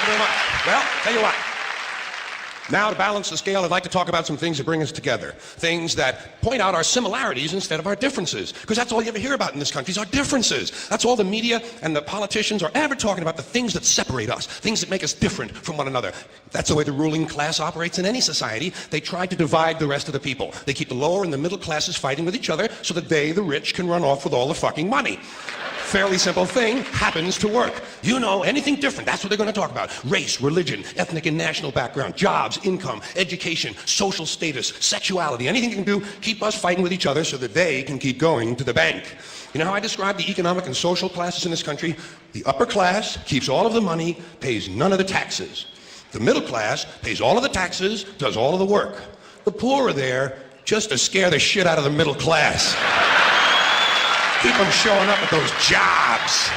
you very much. Well, tell you what. Now, to balance the scale, I'd like to talk about some things that bring us together. Things that point out our similarities instead of our differences. Because that's all you ever hear about in this country is our differences. That's all the media and the politicians are ever talking about, the things that separate us, things that make us different from one another. That's the way the ruling class operates in any society. They try to divide the rest of the people. They keep the lower and the middle classes fighting with each other so that they, the rich, can run off with all the fucking money. Fairly simple thing, happens to work. You know, anything different, that's what they're going to talk about. Race, religion, ethnic and national background, jobs, income, education, social status, sexuality, anything you can do, keep us fighting with each other so that they can keep going to the bank. You know how I describe the economic and social classes in this country? The upper class keeps all of the money, pays none of the taxes. The middle class pays all of the taxes, does all of the work. The poor are there just to scare the shit out of the middle class. Keep them showing up at those jobs.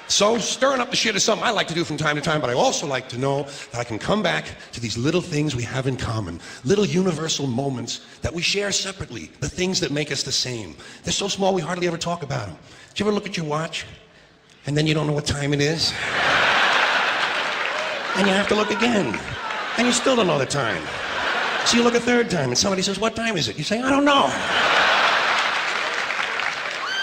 So stirring up the shit is something I like to do from time to time, but I also like to know that I can come back to these little things we have in common, little universal moments that we share separately, the things that make us the same. They're so small we hardly ever talk about them. Do you ever look at your watch and then you don't know what time it is? And you have to look again, and you still don't know the time. So you look a third time and somebody says, "What time is it?" You say, "I don't know."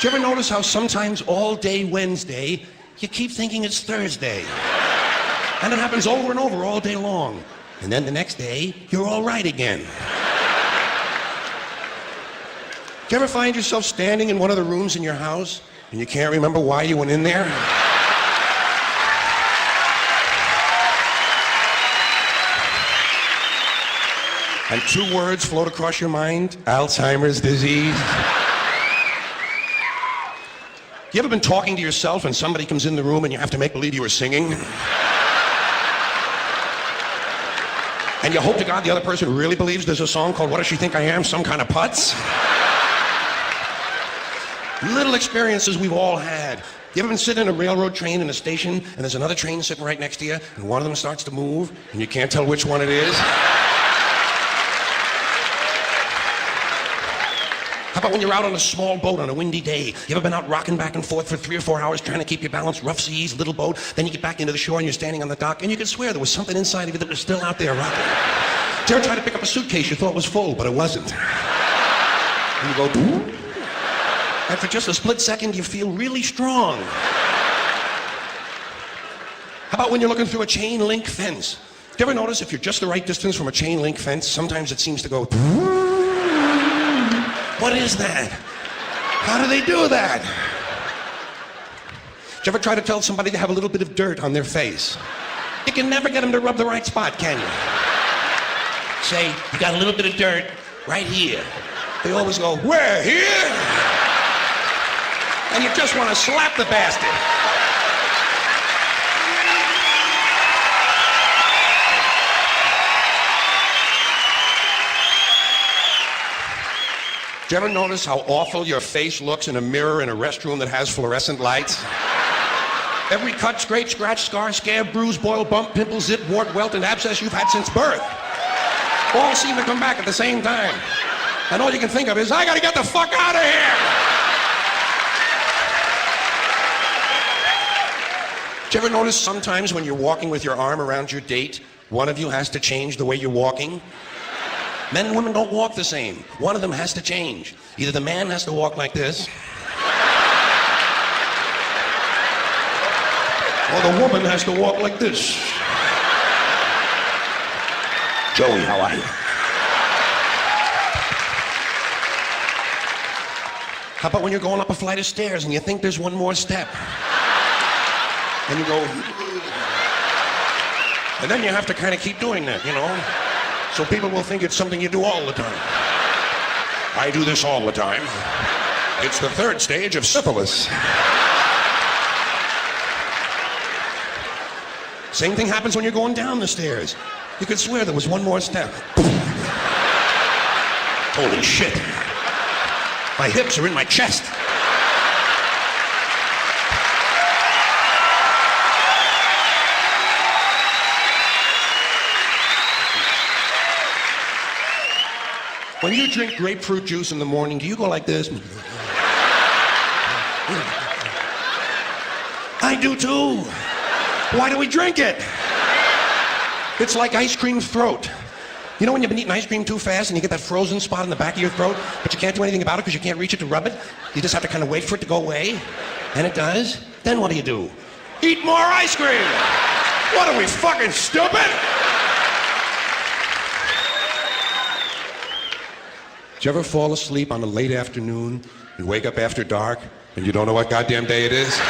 Do you ever notice how sometimes all day Wednesday, you keep thinking it's Thursday? And it happens over and over all day long. And then the next day, you're all right again. Do you ever find yourself standing in one of the rooms in your house and you can't remember why you went in there? And two words float across your mind: Alzheimer's disease. You ever been talking to yourself and somebody comes in the room and you have to make believe you were singing? And you hope to God the other person really believes there's a song called "What Does She Think I Am? Some Kind of Putz"? Little experiences we've all had. You ever been sitting in a railroad train in a station and there's another train sitting right next to you and one of them starts to move and you can't tell which one it is? How about when you're out on a small boat on a windy day? You ever been out rocking back and forth for 3 or 4 hours trying to keep your balance, rough seas, little boat, then you get back into the shore and you're standing on the dock and you can swear there was something inside of you that was still out there rocking. Did you ever try to pick up a suitcase you thought was full, but it wasn't? And you go, "Ooh." And for just a split second you feel really strong. How about when you're looking through a chain link fence? Do you ever notice if you're just the right distance from a chain link fence, sometimes it seems to go, what is that? How do they do that? Did you ever try to tell somebody they have a little bit of dirt on their face? You can never get them to rub the right spot, can you? Say, "You got a little bit of dirt right here." They always go, "Where? Here?" And you just want to slap the bastard. Do you ever notice how awful your face looks in a mirror in a restroom that has fluorescent lights? Every cut, scrape, scratch, scar, scab, bruise, boil, bump, pimple, zit, wart, welt, and abscess you've had since birth all seem to come back at the same time. And all you can think of is, "I gotta get the fuck out of here!" Do you ever notice sometimes when you're walking with your arm around your date, one of you has to change the way you're walking? Men and women don't walk the same. One of them has to change. Either the man has to walk like this, or the woman has to walk like this. Joey, how are you? How about when you're going up a flight of stairs and you think there's one more step? And you go, and then you have to kind of keep doing that, you know? So people will think it's something you do all the time. I do this all the time. It's the third stage of syphilis. Same thing happens when you're going down the stairs. You could swear there was one more step. Holy shit. My hips are in my chest. When you drink grapefruit juice in the morning, do you go like this? I do too. Why do we drink it? It's like ice cream throat. You know when you've been eating ice cream too fast and you get that frozen spot in the back of your throat, but you can't do anything about it because you can't reach it to rub it? You just have to kind of wait for it to go away, and it does? Then what do? Eat more ice cream! What are we, fucking stupid? Did you ever fall asleep on a late afternoon and wake up after dark and you don't know what goddamn day it is?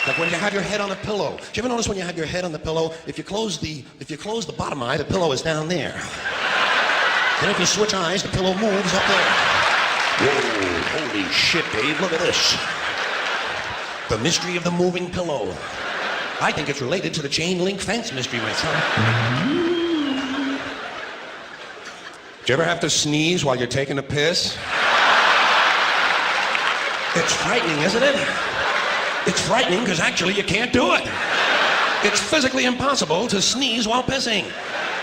Like when you have your head on a pillow. Do you ever notice when you have your head on the pillow, if you close the bottom eye, the pillow is down there. And if you switch eyes, the pillow moves up there. Whoa, holy shit, Dave, look at this. The mystery of the moving pillow. I think it's related to the chain link fence mystery myself. Did you ever have to sneeze while you're taking a piss? It's frightening, isn't it? It's frightening because actually you can't do it. It's physically impossible to sneeze while pissing.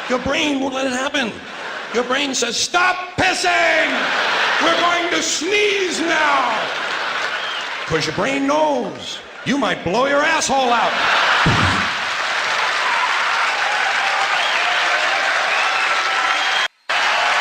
Your brain won't let it happen. Your brain says, stop pissing! We're going to sneeze now! Because your brain knows you might blow your asshole out.